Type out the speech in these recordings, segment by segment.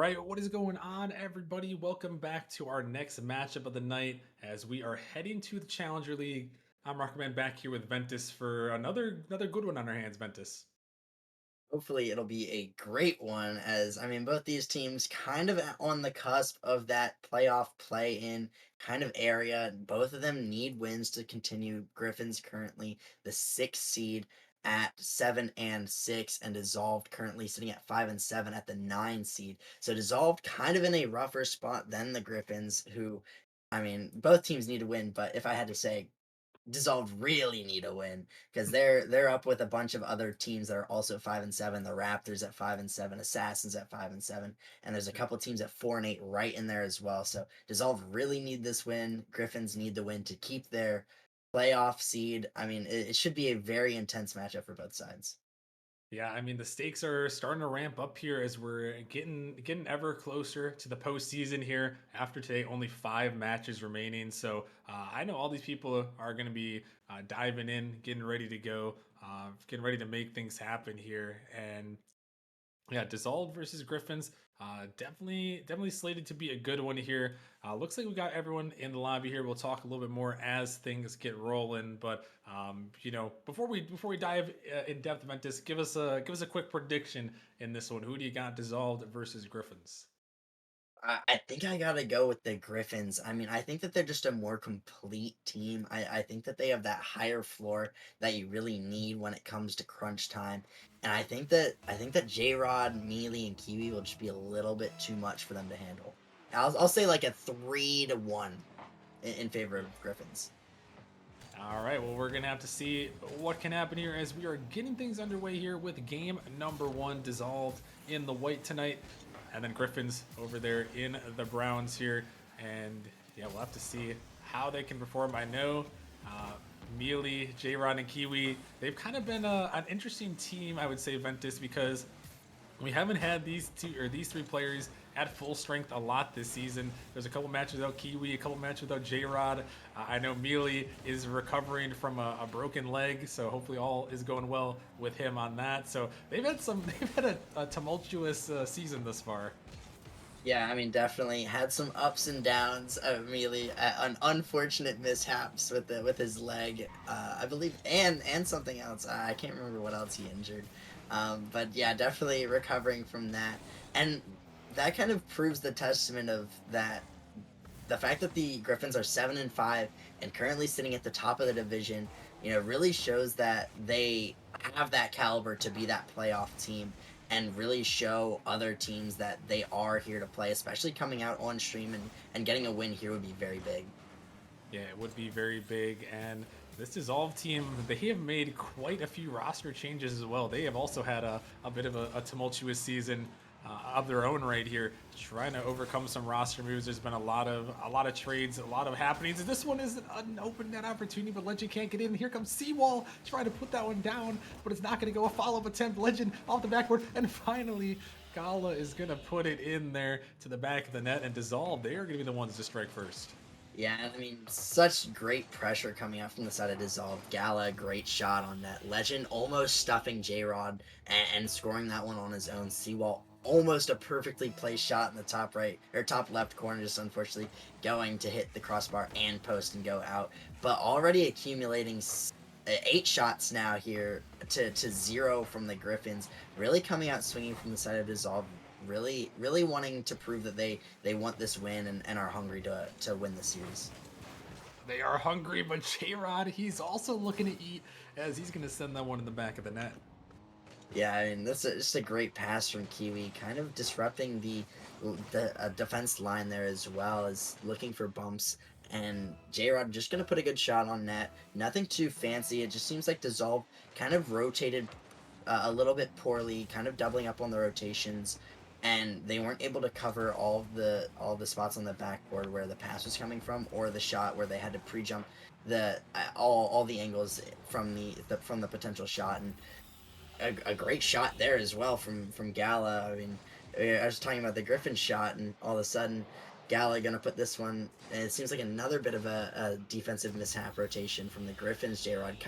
right, what is going on, everybody? Welcome back to our next matchup of the night as we are heading to the Challenger League. I'm Rockman back here with Ventus for another good one on our hands, Ventus. Hopefully, it'll be a great one as both these teams kind of on the cusp of that playoff play-in kind of area. Both of them need wins to continue. Gryphons currently the 6th seed at 7-6, and Dissolved currently sitting at 5-7 at the 9 seed. So Dissolved kind of in a rougher spot than the Gryphons, who both teams need to win, but if I had to say Dissolved really need a win because they're up with a bunch of other teams that are also 5-7. The Raptors at 5-7, Assassins at 5-7, and there's a Yeah. couple teams at 4-8 right in there as well. So Dissolved really need this win. Gryphons need the win to keep their playoff seed. It should be a very intense matchup for both sides. Yeah, I mean the stakes are starting to ramp up here as we're getting ever closer to the postseason here. After today, only 5 matches remaining, so I know all these people are going to be diving in, getting ready to go, getting ready to make things happen here. And yeah, Dissolved versus Gryphons. Definitely slated to be a good one here. Looks like we got everyone in the lobby here. We'll talk a little bit more as things get rolling. But before we dive in depth, Ventus, give us a quick prediction in this one. Who do you got, Dissolved versus Gryphons? I think I gotta go with the Griffins. I think that they're just a more complete team. I think that they have that higher floor that you really need when it comes to crunch time. And I think that JRod, Mealey, and Kiwi will just be a little bit too much for them to handle. I'll say like a 3-1 in favor of Griffins. All right, well, we're going to have to see what can happen here as we are getting things underway here with game number 1, Dissolved in the white tonight, and then Gryphons over there in the browns here. And yeah, we'll have to see how they can perform. I know uh, Mealy, J-Rod, and Kiwi, they've kind of been an interesting team, I would say, Ventus, because we haven't had these 3 players at full strength a lot this season. There's a couple matches without Kiwi, a couple matches without J-Rod. I know Mealy is recovering from a broken leg, so hopefully all is going well with him on that. So they've had a tumultuous season thus far. Yeah, definitely had some ups and downs. Mealy, an unfortunate mishaps with his leg, I believe, and something else. I can't remember what else he injured. But yeah, definitely recovering from that, and that kind of proves the testament of that. The fact that the Griffins are 7-5 and currently sitting at the top of the division, really shows that they have that caliber to be that playoff team and really show other teams that they are here to play, especially coming out on stream and getting a win here would be very big. Yeah, it would be very big. And this Dissolve team, they have made quite a few roster changes as well. They have also had a bit of a tumultuous season of their own right here, trying to overcome some roster moves. There's been a lot of trades, a lot of happenings. And this one is an open net opportunity, but Legend can't get in. Here comes Seawall trying to put that one down, but it's not going to go. A follow-up attempt. Legend off the backboard, and finally Gala is going to put it in there to the back of the net. And Dissolve, they are going to be the ones to strike first. Yeah, such great pressure coming out from the side of Dissolve. Gala, great shot on net. Legend almost stuffing J-Rod and scoring that one on his own. Seawall almost a perfectly placed shot in the top right or top left corner, just unfortunately going to hit the crossbar and post and go out. But already accumulating 8 shots now here to 0 from the Griffins. Really coming out swinging from the side of Dissolve. Really wanting to prove that they want this win and are hungry to win the series. They are hungry, but J-Rod, he's also looking to eat as he's going to send that one in the back of the net. Yeah, that's just a great pass from Kiwi, kind of disrupting the defense line there as well as looking for bumps. And J-Rod just gonna put a good shot on net. Nothing too fancy. It just seems like Dissolve kind of rotated a little bit poorly, kind of doubling up on the rotations, and they weren't able to cover all the spots on the backboard where the pass was coming from, or the shot where they had to pre-jump the all the angles from the potential shot. And a great shot there as well from Gala. I was talking about the Griffin shot, and all of a sudden Gala gonna put this one. And it seems like another bit of a defensive mishap rotation from the Gryphons. JRod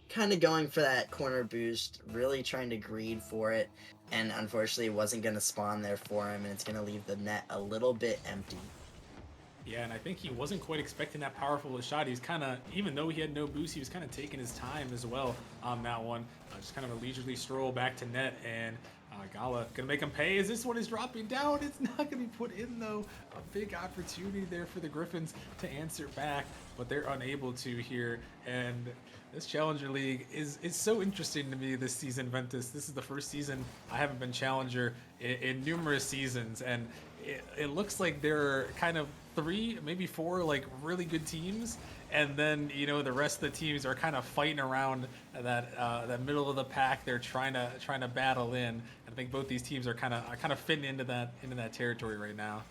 kind of going for that corner boost, really trying to greed for it, and unfortunately, it wasn't gonna spawn there for him, and it's gonna leave the net a little bit empty. Yeah, and I think he wasn't quite expecting that powerful a shot. He was kind of, even though he had no boost, he was kind of taking his time as well on that one. Just kind of a leisurely stroll back to net, and Gala gonna make him pay as this one is dropping down. It's not gonna be put in though. A big opportunity there for the Gryphons to answer back, but they're unable to here. And this Challenger League is so interesting to me this season, Ventus. This is the first season I haven't been Challenger in numerous seasons, and it looks like there are kind of three, maybe four, like really good teams, and then the rest of the teams are kind of fighting around that middle of the pack. They're trying to battle in. I think both these teams are kind of fitting into that territory right now.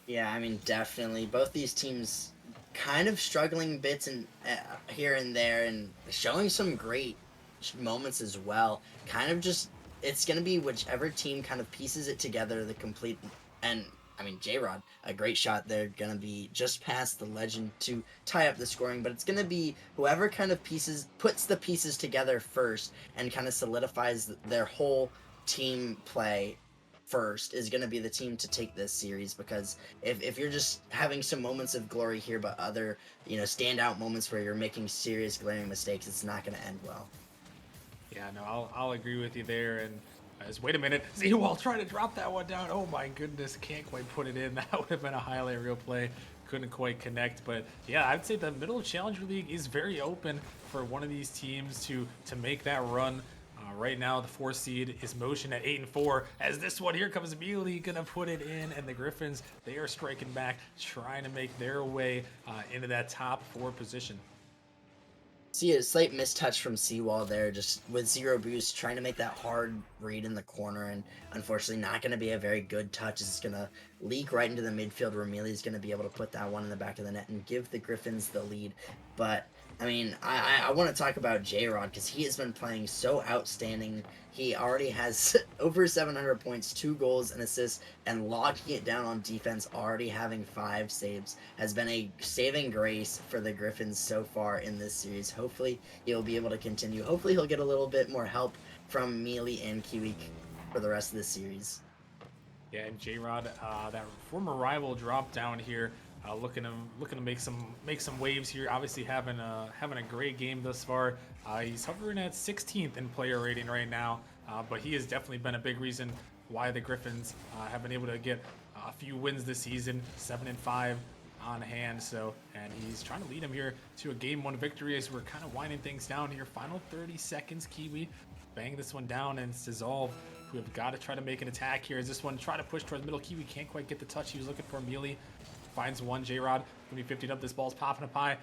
Yeah, I mean, definitely. Both these teams kind of struggling bits and here and there, and showing some great moments as well. Kind of just, it's gonna be whichever team kind of pieces it together, the complete. And I mean, JRod, a great shot there, gonna be just past the legend to tie up the scoring. But it's gonna be whoever kind of puts the pieces together first and kind of solidifies their whole team play first is going to be the team to take this series, because if you're just having some moments of glory here but other standout moments where you're making serious glaring mistakes, it's not going to end well. Yeah, no, I'll agree with you there. And as wait a minute, Cwal trying to drop that one down. Oh my goodness, can't quite put it in. That would have been a highlight reel play. Couldn't quite connect, but yeah, I'd say the middle of Challenger League is very open for one of these teams to make that run. Right now, the 4 seed is motion at 8-4. As this one here comes, Mealey gonna put it in, and the Gryphons, they are striking back, trying to make their way into that top 4 position. See a slight mistouch from Seawall there, just with zero boost, trying to make that hard read in the corner, and unfortunately not going to be a very good touch. It's going to leak right into the midfield where Mealy's going to be able to put that one in the back of the net and give the Gryphons the lead. But I mean, I want to talk about JRod because he has been playing so outstanding. He already has over 700 points, 2 goals and assists, and locking it down on defense, already having 5 saves, has been a saving grace for the Gryphons so far in this series. Hopefully, he'll be able to continue. Hopefully, he'll get a little bit more help from Mealy and Kiwi for the rest of the series. Yeah, and JRod, that former rival, dropped down here, looking to make some waves here. Obviously having a great game thus far. He's hovering at 16th in player rating right now, but he has definitely been a big reason why the Gryphons have been able to get a few wins this season, 7-5 on hand. So, and he's trying to lead him here to a game 1 victory as we're kind of winding things down here. Final 30 seconds, Kiwi. Bang this one down, and it's Dissolve who have got to try to make an attack here. As this one try to push towards the middle, Kiwi can't quite get the touch he was looking for. Mealy finds one. JRod gonna be 50'd up. This ball's popping up high.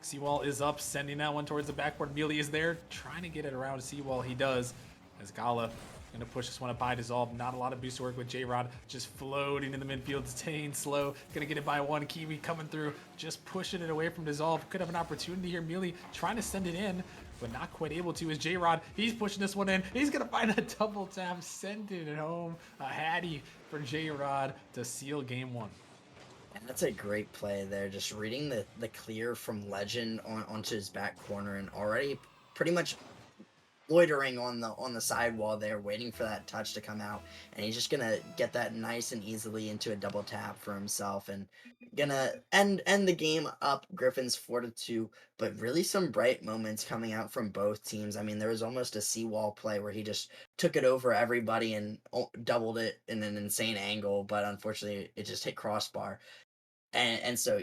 Cwal is up, sending that one towards the backboard. Mealy is there, trying to get it around Cwal. He does. As Gala gonna push this one up high. Dissolve. Not a lot of boost work with JRod, just floating in the midfield, staying slow. Gonna get it by one. Kiwi coming through, just pushing it away from Dissolve. Could have an opportunity here. Mealy trying to send it in, but not quite able to. Is JRod, he's pushing this one in. He's gonna find a double tap, sending it home. A Hattie for JRod to seal game 1. And that's a great play there, just reading the clear from Legend onto his back corner, and already pretty much loitering on the sidewall there, waiting for that touch to come out, and he's just gonna get that nice and easily into a double tap for himself, and gonna end the game up Gryphons 4-2. But really some bright moments coming out from both teams. I mean, there was almost a seawall play where he just took it over everybody and doubled it in an insane angle, but unfortunately it just hit crossbar. And so,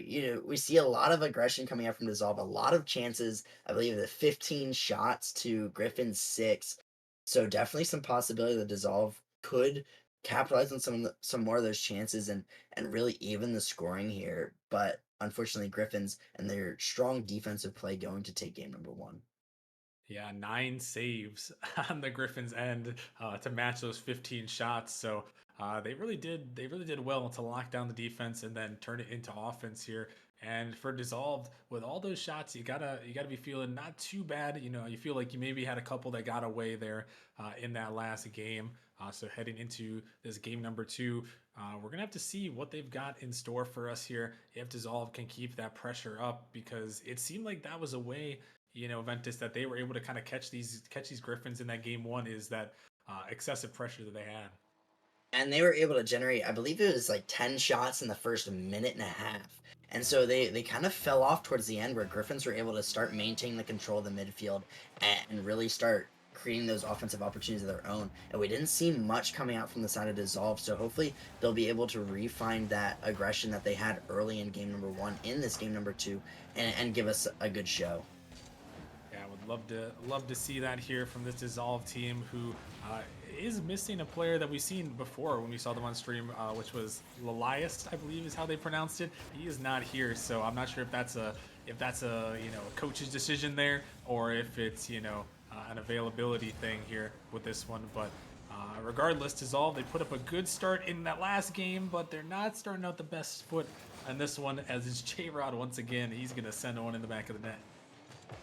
we see a lot of aggression coming out from Dissolve, a lot of chances. I believe the 15 shots to Griffin's 6. So definitely some possibility that Dissolve could capitalize on some more of those chances and really even the scoring here. But unfortunately, Griffins and their strong defensive play going to take game number 1. Yeah, 9 saves on the Griffins' end to match those 15 shots. So they really did well to lock down the defense and then turn it into offense here. And for Dissolved, with all those shots, you gotta be feeling not too bad. You know, you feel like you maybe had a couple that got away there in that last game. So heading into this game number two, we're gonna have to see what they've got in store for us here. If Dissolve can keep that pressure up, because it seemed like that was a way, Ventus, that they were able to kind of catch these Gryphons in that game one, is that excessive pressure that they had. And they were able to generate, I believe it was like 10 shots in the first minute and a half. And so they kind of fell off towards the end, where Griffins were able to start maintaining the control of the midfield and really start creating those offensive opportunities of their own. And we didn't see much coming out from the side of Dissolve. So hopefully they'll be able to refine that aggression that they had early in game number one in this game number two, and give us a good show. Yeah, I would love to see that here from this Dissolve team, who is missing a player that we've seen before when we saw them on stream, which was Lalias, I believe is how they pronounced it. He is not here, so I'm not sure if that's a a coach's decision there, or if it's an availability thing here with this one. But regardless, Dissolve, they put up a good start in that last game, but they're not starting out the best foot on this one, as it's JRod once again. He's gonna send one in the back of the net.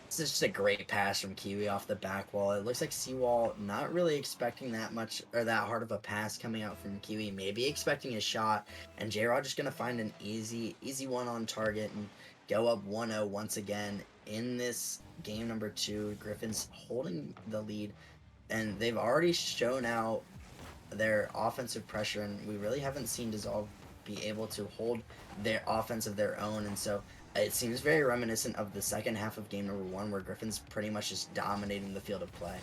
This is just a great pass from Kiwi off the back wall. It looks like Seawall not really expecting that much or that hard of a pass coming out from Kiwi. Maybe expecting a shot, and J-Rod just gonna find an easy one on target and go up 1-0 once again in this game number two. Gryphons holding the lead, and they've already shown out their offensive pressure, and we really haven't seen Dissolve be able to hold their offense of their own. And so it seems very reminiscent of the second half of game number one, where Griffin's pretty much just dominating the field of play.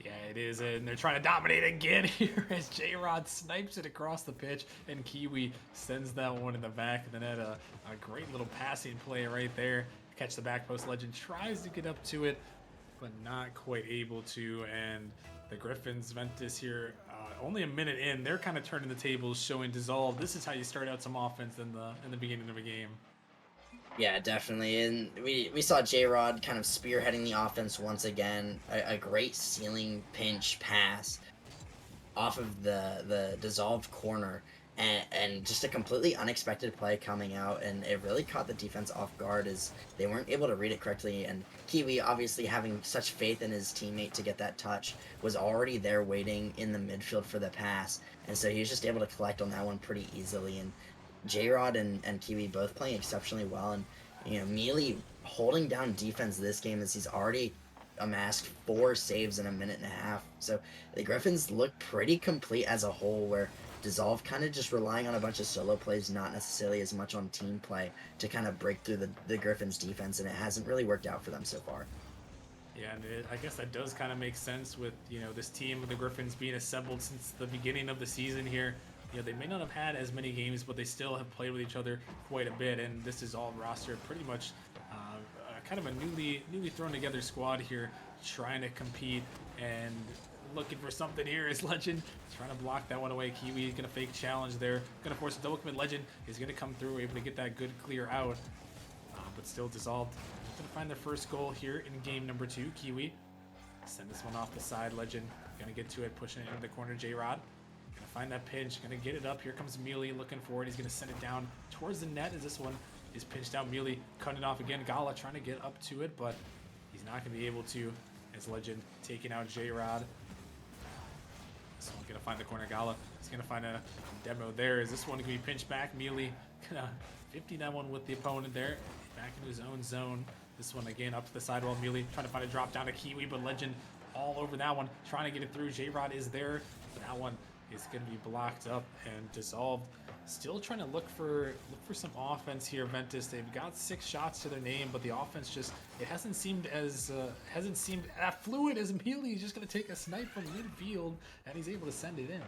Yeah, it is, and they're trying to dominate again here as J-Rod snipes it across the pitch, and Kiwi sends that one in the back of the net. A great little passing play right there. Catch the back post. Legend tries to get up to it, but not quite able to. And the Gryphons, Ventus here, only a minute in, they're kind of turning the tables, showing Dissolve this is how you start out some offense in the beginning of a game. Yeah, definitely. And we saw J Rod kind of spearheading the offense once again. A great ceiling pinch pass off of the dissolved corner, and just a completely unexpected play coming out, and it really caught the defense off guard as they weren't able to read it correctly. And Kiwi, obviously having such faith in his teammate to get that touch, was already there waiting in the midfield for the pass, and so he was just able to collect on that one pretty easily. And J-Rod and Kiwi both playing exceptionally well, and Mealey holding down defense this game, as he's already amassed 4 saves in a minute and a half. So the Gryphons look pretty complete as a whole, where Dissolve kind of just relying on a bunch of solo plays, not necessarily as much on team play, to kind of break through the Gryphons defense, and it hasn't really worked out for them so far. Yeah, and I guess that does kind of make sense with this team of the Gryphons being assembled since the beginning of the season here. They may not have had as many games, but they still have played with each other quite a bit. And this is all roster, pretty much kind of a newly thrown together squad here, trying to compete and looking for something here. Is Legend trying to block that one away? Kiwi gonna fake challenge there, gonna force a double commit. Legend is gonna come through, able to get that good clear out, but still Dissolved. Gonna find their first goal here in game number two. Kiwi send this one off the side. Legend gonna get to it, pushing it into the corner. J-Rod gonna find that pinch, gonna get it up. Here comes Mealey looking for it. He's gonna send it down towards the net, as this one is pinched out. Mealey cutting it off again. Gala trying to get up to it, but he's not gonna be able to, as Legend taking out J-Rod. This one's gonna find the corner. Gala is gonna find a demo there. Is this one gonna be pinched back? Mealey gonna 50 that one with the opponent there, back into his own zone. This one again up to the sidewall. Mealey trying to find a drop down to Kiwi, but Legend all over that one, trying to get it through. J-Rod is there, but that one is going to be blocked up, and Dissolved still trying to look for some offense here. Ventus, they've got 6 shots to their name, but the offense just, it hasn't seemed as fluid as Mealey. He's just going to take a snipe from midfield, and he's able to send it in.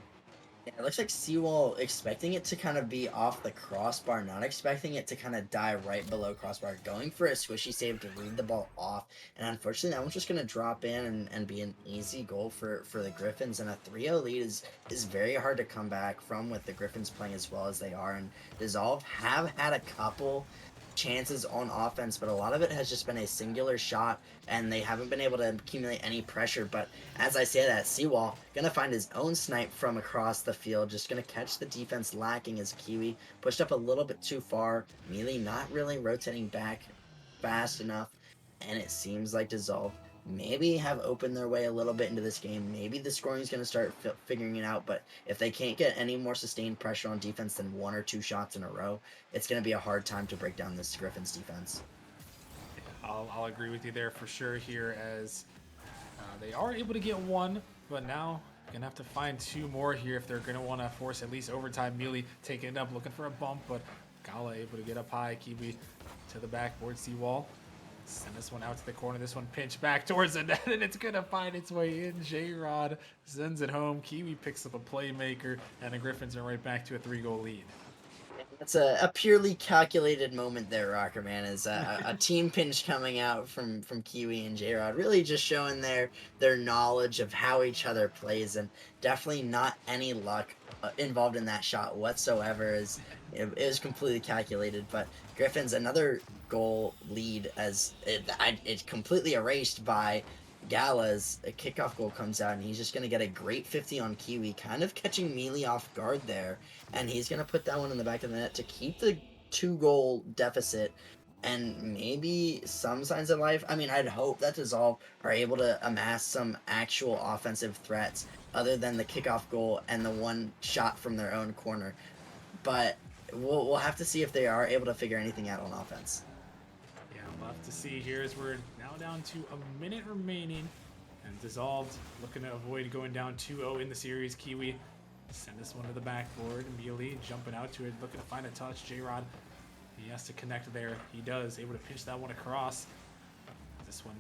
Yeah, it looks like Seawall expecting it to kind of be off the crossbar, not expecting it to kind of die right below crossbar, going for a squishy save to read the ball off. And unfortunately, that one's just going to drop in and be an easy goal for the Gryphons. And a 3-0 lead is very hard to come back from, with the Gryphons playing as well as they are. And Dissolve have had a couple chances on offense, but a lot of it has just been a singular shot, and they haven't been able to accumulate any pressure. But as I say that, Seawall gonna find his own snipe from across the field, just gonna catch the defense lacking as Kiwi pushed up a little bit too far. Mealy not really rotating back fast enough, and it seems like Dissolve maybe have opened their way a little bit into this game. Maybe the scoring is going to start figuring it out, but if they can't get any more sustained pressure on defense than one or two shots in a row, it's going to be a hard time to break down this Gryphons defense. I'll agree with you there for sure here as they are able to get one, but now gonna have to find two more here if they're gonna want to force at least overtime. Mealy taking it up, looking for a bump, but Gala able to get up high. Kiwi to the backboard. Seawall send this one out to the corner. This one pinch back towards the net, and it's gonna find its way in. JrodH sends it home. Kiwi picks up a playmaker, and the Gryphons are right back to a 3-goal lead. That's a purely calculated moment there, Rocker Man. Is a team pinch coming out from Kiwi and JrodH, really just showing their knowledge of how each other plays, and definitely not any luck involved in that shot whatsoever. Is it was completely calculated, but Gryphons another goal lead as it's completely erased by Gala's a kickoff goal comes out, and he's just going to get a great 50 on Kiwi, kind of catching Mealy off guard there, and he's going to put that one in the back of the net to keep the 2-goal deficit and maybe some signs of life. I mean, I'd hope that Dissolve are able to amass some actual offensive threats other than the kickoff goal and the one shot from their own corner, but we'll have to see if they are able to figure anything out on offense. Yeah, we'll have to see here as we're now down to a minute remaining. And Dissolved looking to avoid going down 2-0 in the series. Kiwi send this one to the backboard. Mealy jumping out to it, looking to find a touch. JrodH, he has to connect there. He does, able to pinch that one across. This one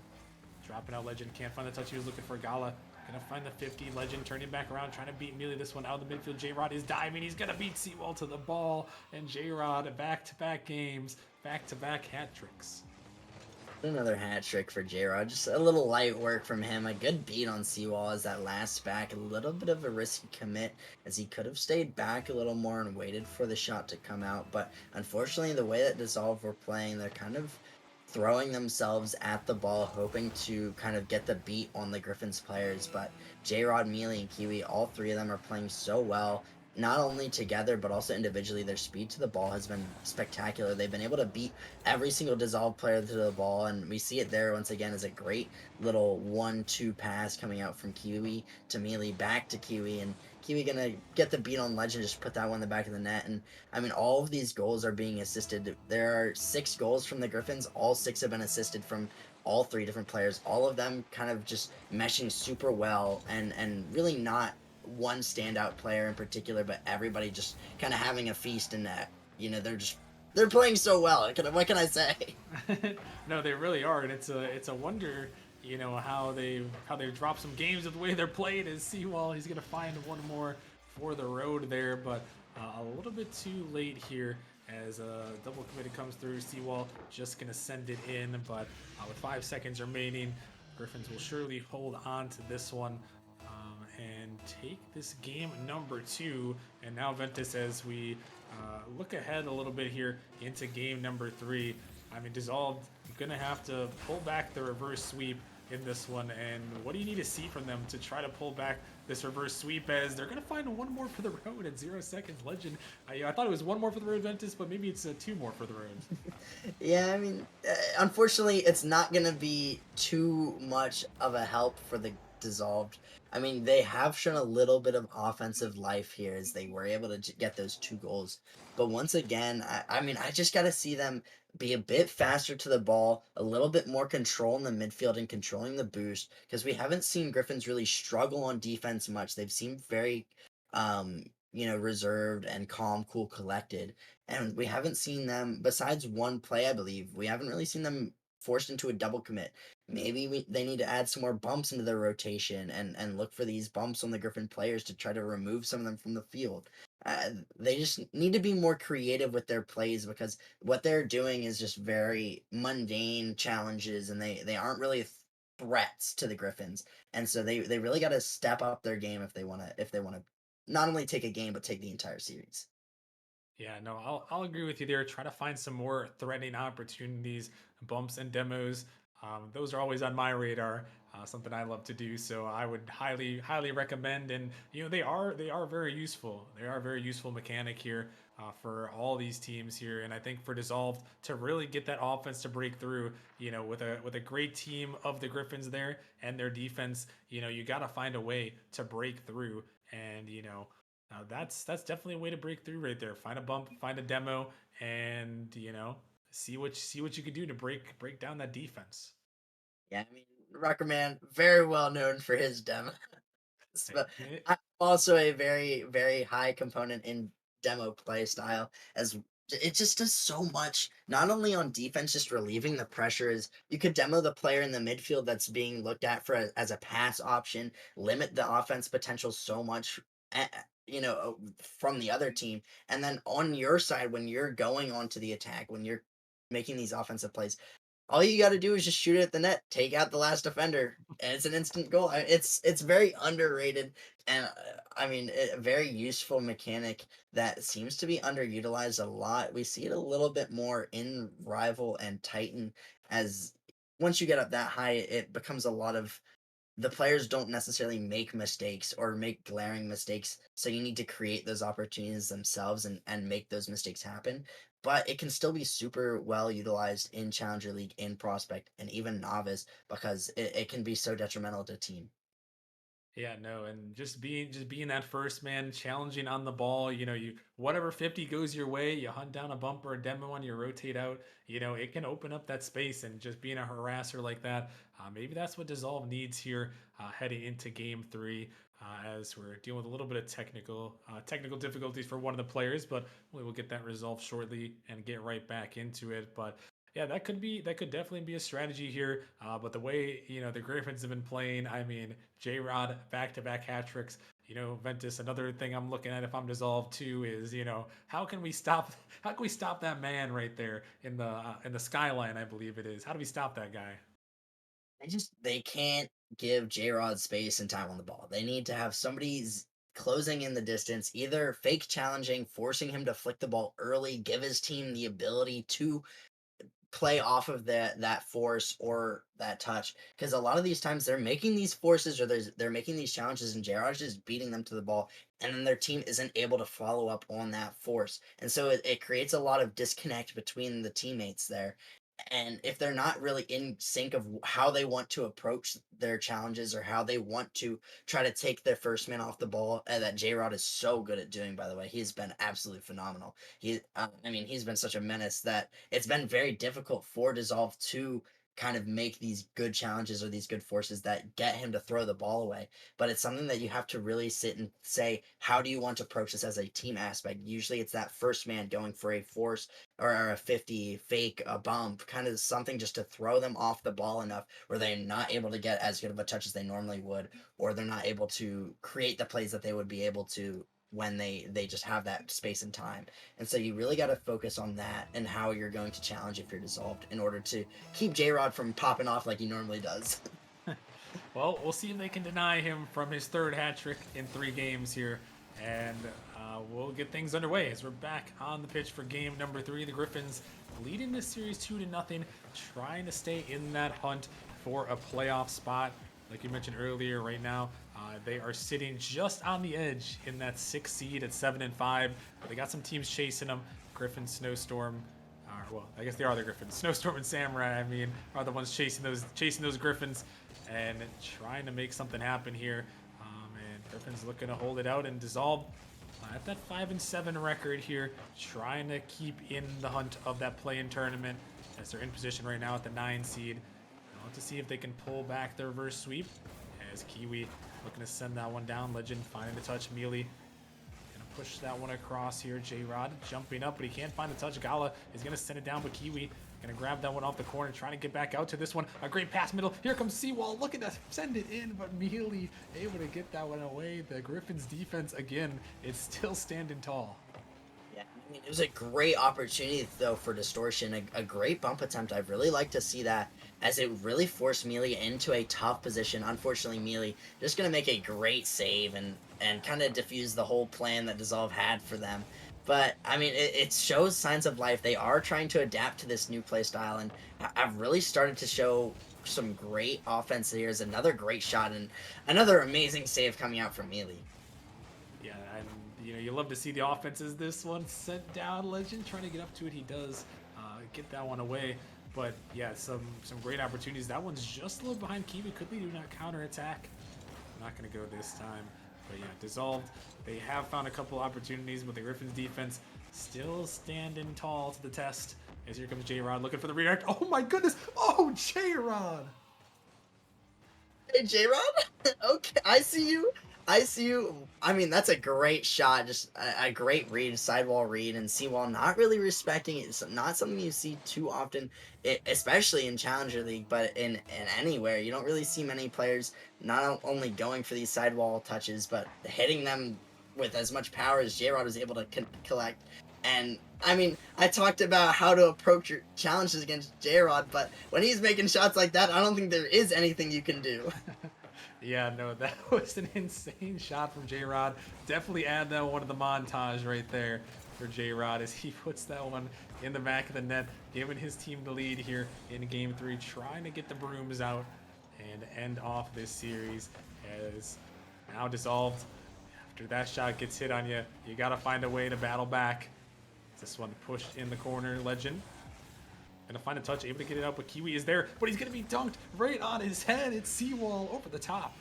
dropping out. Legend can't find the touch he was looking for. Gala gonna find the 50. Legend turning back around, trying to beat Mealy. This one out of the midfield. JrodH is diving. He's gonna beat Seawall to the ball. And JrodH back-to-back games, back-to-back hat tricks. Another hat trick for JrodH. Just a little light work from him. A good beat on Seawall as that last back. A little bit of a risky commit as he could have stayed back a little more and waited for the shot to come out. But unfortunately, the way that Dissolve were playing, they're kind of throwing themselves at the ball, hoping to kind of get the beat on the Gryphons players. But JrodH, Mealy, and Kiwi, all three of them are playing so well, not only together but also individually. Their speed to the ball has been spectacular. They've been able to beat every single Dissolve player to the ball, and we see it there once again as a great little 1-2 pass coming out from Kiwi to Mealy back to Kiwi, and Kiwi gonna get the beat on Legend, just put that one in the back of the net. And I mean, all of these goals are being assisted. There are 6 goals from the Gryphons. All 6 have been assisted from all 3 different players. All of them kind of just meshing super well, and really not one standout player in particular, but everybody just kind of having a feast in that. They're playing so well. What can I say? No, they really are, and it's a wonder, how they've dropped some games with the way they're played. As Seawall, he's gonna find one more for the road there, but a little bit too late here as a double committed comes through. Seawall just gonna send it in, but with 5 seconds remaining, Gryphons will surely hold on to this one. And take this game number 2. And now Ventus, as we look ahead a little bit here into game number 3, I mean, Dissolved gonna have to pull back the reverse sweep in this one. And what do you need to see from them to try to pull back this reverse sweep, as they're gonna find one more for the road at 0 seconds? Legend, I thought it was one more for the road, Ventus, but maybe it's 2 more for the road. Yeah, I mean, unfortunately, it's not going to be too much of a help for the Dissolved. I mean, they have shown a little bit of offensive life here as they were able to get those 2 goals. But once again, I mean, I just got to see them be a bit faster to the ball, a little bit more control in the midfield and controlling the boost, because we haven't seen Gryphons really struggle on defense much. They've seemed very, reserved and calm, cool, collected. And we haven't seen them, besides one play, I believe, we haven't really seen them forced into a double commit. Maybe they need to add some more bumps into their rotation and look for these bumps on the Griffin players to try to remove some of them from the field. They just need to be more creative with their plays, because what they're doing is just very mundane challenges, and they aren't really threats to the Griffins. And so they really got to step up their game if they want to not only take a game but take the entire series. Yeah, no, I'll agree with you there. Try to find some more threatening opportunities, bumps and demos. Those are always on my radar. Something I love to do. So I would highly recommend. And they are very useful. They are a very useful mechanic here for all these teams here. And I think for Dissolved to really get that offense to break through, with a great team of the Gryphons there and their defense, you got to find a way to break through. And that's definitely a way to break through right there. Find a bump, find a demo, and see what you can do to break down that defense. Yeah, I mean, Ruckerman, very well known for his demo. But Eh, I'm also a very, very high component in demo play style as it just does so much, not only on defense, just relieving the pressure is you could demo the player in the midfield that's being looked at for as a pass option, limit the offense potential so much, from the other team. And then on your side, when you're going onto the attack, when you're making these offensive plays, all you got to do is just shoot it at the net, take out the last defender, and it's an instant goal. It's very underrated, and I mean, a very useful mechanic that seems to be underutilized a lot. We see it a little bit more in Rival and Titan, as once you get up that high, it becomes a lot of the players don't necessarily make mistakes or make glaring mistakes, so you need to create those opportunities themselves and make those mistakes happen. But it can still be super well utilized in Challenger League, in Prospect, and even Novice, because it can be so detrimental to team. Yeah, no, and just being that first man, challenging on the ball. You whatever 50 goes your way, you hunt down a bumper, a demo one, you rotate out. It can open up that space, and just being a harasser like that, maybe that's what Dissolve needs here heading into Game 3. As we're dealing with a little bit of technical difficulties for one of the players, but we will get that resolved shortly and get right back into it. But yeah, that could definitely be a strategy here. But the way the Gryphons have been playing, I mean, JrodH back-to-back hat tricks. Ventus. Another thing I'm looking at if I'm dissolved too is how can we stop that man right there in the skyline? I believe it is. How do we stop that guy? They can't give J-Rod space and time on the ball. They need to have somebody's closing in the distance, either fake challenging, forcing him to flick the ball early, give his team the ability to play off of that force or that touch, because a lot of these times they're making these forces, or they're making these challenges, and JR's just beating them to the ball, and then their team isn't able to follow up on that force, and so it creates a lot of disconnect between the teammates there. And if they're not really in sync of how they want to approach their challenges, or how they want to try to take their first man off the ball, that J Rod is so good at doing, by the way, he's been absolutely phenomenal. I mean, he's been such a menace that it's been very difficult for Dissolve to kind of make these good challenges or these good forces that get him to throw the ball away. But it's something that you have to really sit and say, how do you want to approach this as a team aspect? Usually it's that first man going for a force or a 50 fake, a bump, kind of something just to throw them off the ball enough where they're not able to get as good of a touch as they normally would, or they're not able to create the plays that they would be able to when they just have that space and time. And so you really got to focus on that and how you're going to challenge if you're dissolved, in order to keep J Rod from popping off like he normally does. Well, we'll see if they can deny him from his third hat trick in 3 games here, and we'll get things underway as we're back on the pitch for game number 3. The Gryphons leading this series 2-0, trying to stay in that hunt for a playoff spot. Like you mentioned earlier, right now they are sitting just on the edge in that 6th seed at 7-5. But they got some teams chasing them. Griffin, Snowstorm, well, I guess they are the Gryphons. Snowstorm and Samurai, I mean, are the ones chasing those Gryphons and trying to make something happen here. And Gryphons looking to hold it out and dissolve at that 5-7 record here, trying to keep in the hunt of that play-in tournament as they're in position right now at the 9 seed. Want to see if they can pull back the reverse sweep as Kiwi looking to send that one down. Legend finding the touch. Mealey push that one across here. J-Rod jumping up, but he can't find the touch. Gala is going to send it down, but Kiwi going to grab that one off the corner, trying to get back out to this one. A great pass middle. Here comes Cwal. Look at that. Send it in, but Mealey able to get that one away. The Gryphons defense, again, it's still standing tall. Yeah, I mean, it was a great opportunity though for Distortion, a great bump attempt. I'd really like to see that, as it really forced Mealey into a tough position. Unfortunately, Mealey just gonna make a great save and kind of diffuse the whole plan that Dissolve had for them. But I mean, it shows signs of life. They are trying to adapt to this new play style, and I've really started to show some great offense. Here's another great shot and another amazing save coming out from Mealey. Yeah, and you love to see the offenses. This one sent down Legend trying to get up to it. He does get that one away. But yeah, some great opportunities. That one's just a little behind Kiwi. Could they do not counterattack? Not going to go this time. But yeah, dissolved. They have found a couple opportunities, but the Gryphons defense still standing tall to the test. As here comes JRod looking for the redirect. Oh my goodness! Oh, JRod! Hey, J-Rod? Okay, I see you. I see you. I mean, that's a great shot. Just a great read, sidewall read, and Seawall not really respecting it. It's not something you see too often, especially in Challenger League, but in anywhere. You don't really see many players not only going for these sidewall touches, but hitting them with as much power as J-Rod was able to collect. And I mean, I talked about how to approach your challenges against J-Rod, but when he's making shots like that, I don't think there is anything you can do. Yeah, no, that was an insane shot from JRod. Definitely add that one to the montage right there for JRod as he puts that one in the back of the net, giving his team the lead here in Game 3, trying to get the brooms out and end off this series as now dissolved. After that shot gets hit on you, you got to find a way to battle back. This one pushed in the corner, Legend. Gonna find a touch, able to get it up, but Kiwi is there, but he's gonna be dunked right on his head. It's Seawall over the top.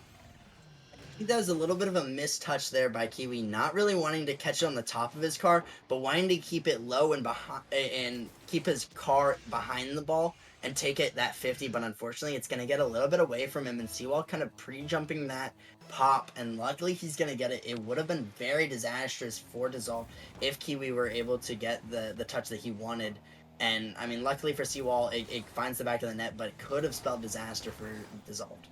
Think that was a little bit of a missed touch there by Kiwi, not really wanting to catch it on the top of his car, but wanting to keep it low and behind and keep his car behind the ball and take it that 50. But unfortunately, it's going to get a little bit away from him, and Seawall kind of pre-jumping that pop, and luckily he's going to get it. It would have been very disastrous for Dissolve if Kiwi were able to get the touch that he wanted. And I mean, luckily for Seawall, it finds the back of the net, but it could have spelled disaster for Dissolved.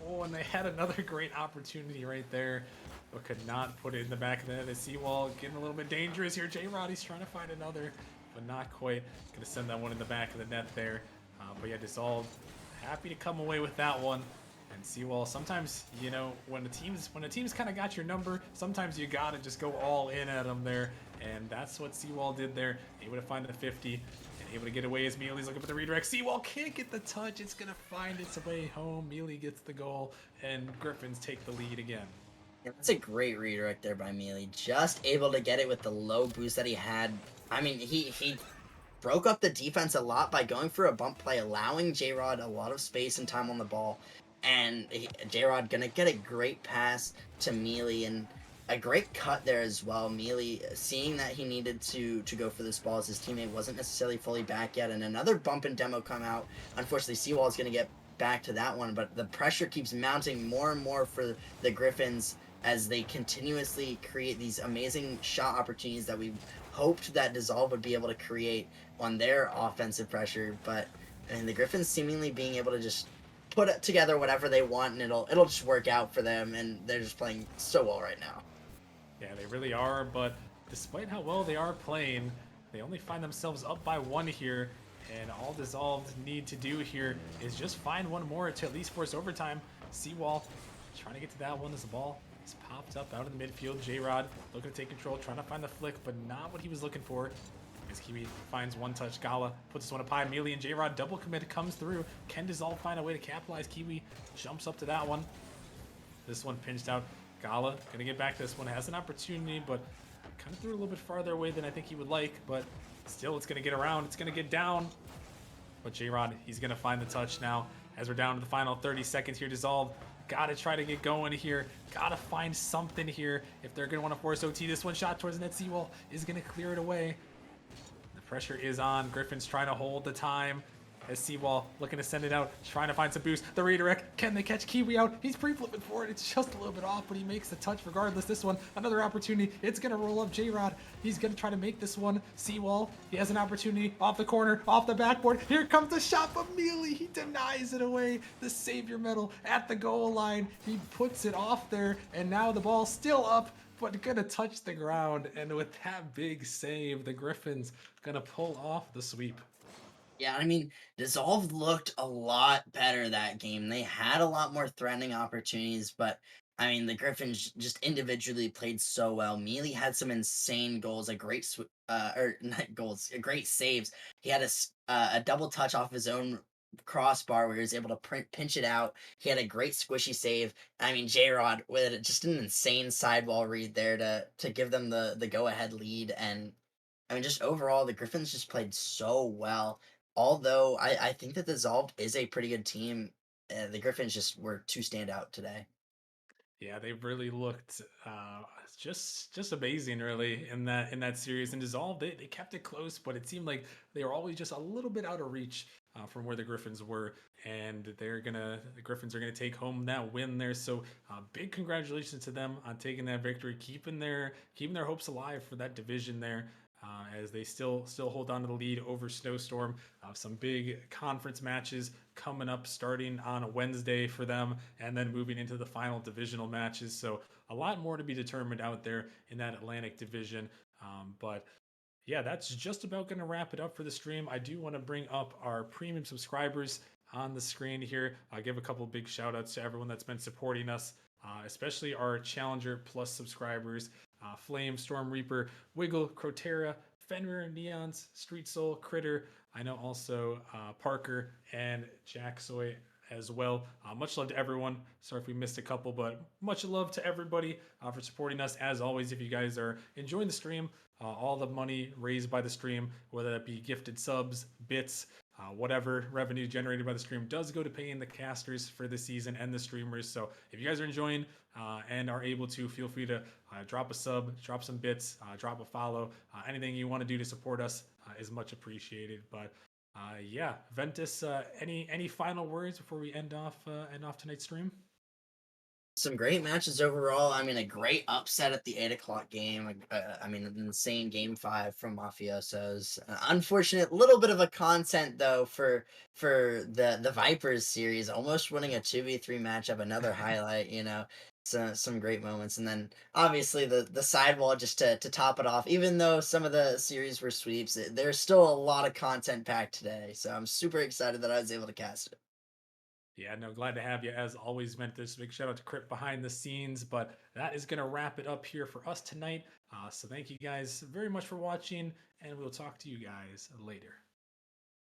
Oh, and they had another great opportunity right there, but could not put it in the back of the net. Seawall getting a little bit dangerous here. Roddy's trying to find another, but not quite. Gonna send that one in the back of the net there. But yeah, Dissolved happy to come away with that one. And Seawall, sometimes, when the team's kind of got your number, sometimes you gotta just go all in at them there. And that's what Seawall did there. Able to find the 50 and able to get away as Mealey's looking for the redirect. Seawall can't get the touch. It's gonna find its way home. Mealey gets the goal, and Gryphons take the lead again. Yeah, that's a great redirect there by Mealey. Just able to get it with the low boost that he had. I mean, he broke up the defense a lot by going for a bump play, allowing J-Rod a lot of space and time on the ball. And J-Rod gonna get a great pass to Mealey and a great cut there as well. Mealey seeing that he needed to go for this ball as his teammate wasn't necessarily fully back yet. And another bump and demo come out. Unfortunately, Seawall is gonna get back to that one, but the pressure keeps mounting more and more for the Gryphons as they continuously create these amazing shot opportunities that we hoped that Dissolve would be able to create on their offensive pressure. But and the Gryphons seemingly being able to just put together whatever they want, and it'll just work out for them, and they're just playing so well right now. Yeah, they really are, but despite how well they are playing, they only find themselves up by one here, and all Dissolved need to do here is just find one more to at least force overtime. Seawall trying to get to that one as the ball is popped up out in the midfield. J-Rod looking to take control, trying to find the flick, but not what he was looking for. As Kiwi finds one touch, Gala puts this one up high. Mealey and JRod double commit comes through. Can Dissolve find a way to capitalize? Kiwi jumps up to that one. This one pinched out. Gala gonna get back to this one. Has an opportunity, but kind of threw a little bit farther away than I think he would like. But still, it's gonna get around. It's gonna get down. But JRod, he's gonna find the touch now. As we're down to the final 30 seconds here, Dissolve. Gotta try to get going here. Gotta find something here if they're gonna want to force OT. This one shot towards the net. Seawall is gonna clear it away. Pressure is on. Gryphons trying to hold the time as Seawall looking to send it out, trying to find some boost. The redirect, can they catch Kiwi out? He's pre-flipping for it. It's just a little bit off, but he makes the touch regardless. This one, another opportunity. It's going to roll up J-Rod. He's going to try to make this one. Seawall, he has an opportunity off the corner, off the backboard. Here comes the shot from Mealey. He denies it away. The savior medal at the goal line. He puts it off there, and now the ball's still up, but gonna touch the ground. And with that big save, the Gryphons gonna pull off the sweep. Yeah, I mean, Dissolve looked a lot better that game. They had a lot more threatening opportunities, but I mean, the Griffins just individually played so well. Mealy had some insane goals, a great or not goals, great saves. He had a double touch off his own crossbar where he was able to pinch it out. He had a great squishy save. I mean, JRod with just an insane sidewall read there to give them the go ahead lead. And I mean, just overall, the Griffins just played so well. Although I think that the Dissolved is a pretty good team, the Griffins just were too stand out today. Yeah, they really looked just amazing, really, in that series. And Dissolve, they kept it close, but it seemed like they were always just a little bit out of reach from where the Griffins were, and the Griffins are gonna take home that win there. So big congratulations to them on taking that victory, keeping their hopes alive for that division there. As they still hold on to the lead over Snowstorm. Some big conference matches coming up starting on a Wednesday for them, and then moving into the final divisional matches. So a lot more to be determined out there in that Atlantic division. But yeah, that's just about going to wrap it up for the stream. I do want to bring up our premium subscribers on the screen here. I'll give a couple big shout outs to everyone that's been supporting us, especially our Challenger Plus subscribers Flame, Storm Reaper, Wiggle, Crotera, Fenrir, Neons, Street Soul, Critter. I know also Parker and Jacksoy as well. Much love to everyone. Sorry if we missed a couple, but much love to everybody for supporting us. As always, if you guys are enjoying the stream, all the money raised by the stream, whether that be gifted subs, bits, whatever revenue generated by the stream does go to paying the casters for the season and the streamers. So if you guys are enjoying and are able to, feel free to drop a sub, drop some bits, drop a follow. Anything you want to do to support us is much appreciated. But yeah, Ventus, any final words before we end off tonight's stream? Some great matches overall. I mean, a great upset at the 8 o'clock game. I mean, an insane game 5 from Mafiosos. Unfortunate, little bit of a content though for the Vipers series, almost winning a 2v3 matchup. Another highlight, you know. So, some great moments, and then obviously the sidewall just to top it off. Even though some of the series were sweeps, there's still a lot of content packed today. So I'm super excited that I was able to cast it. Yeah, no, glad to have you as always, Ventus. Big shout out to Crypt behind the scenes, but that is going to wrap it up here for us tonight. So thank you guys very much for watching, and we'll talk to you guys later.